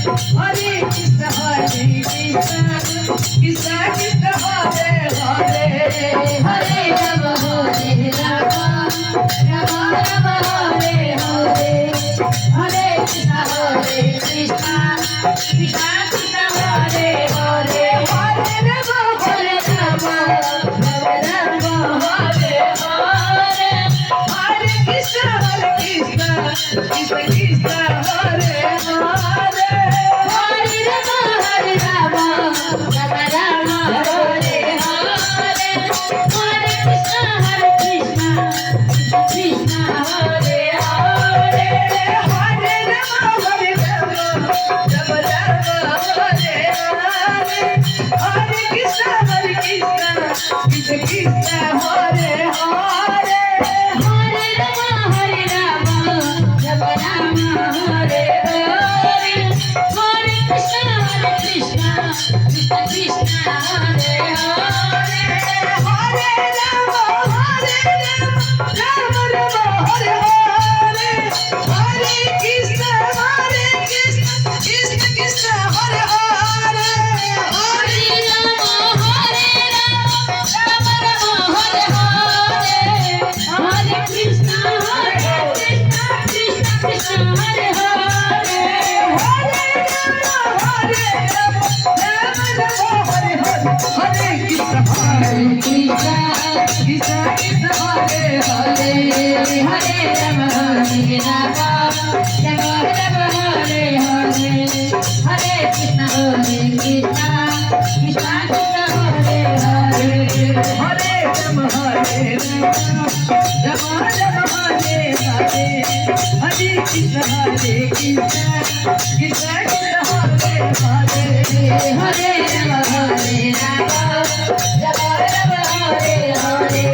Hare Krishna Krishna Krishna Hare Hare Hare Rama Hare Rama Rama Rama Hare Hare Hare Krishna Krishna Krishna Hare Hare Hare Rama Hare Rama Rama Rama Hare Hare Hare Krishna Krishna Krishna Hare Hare Hare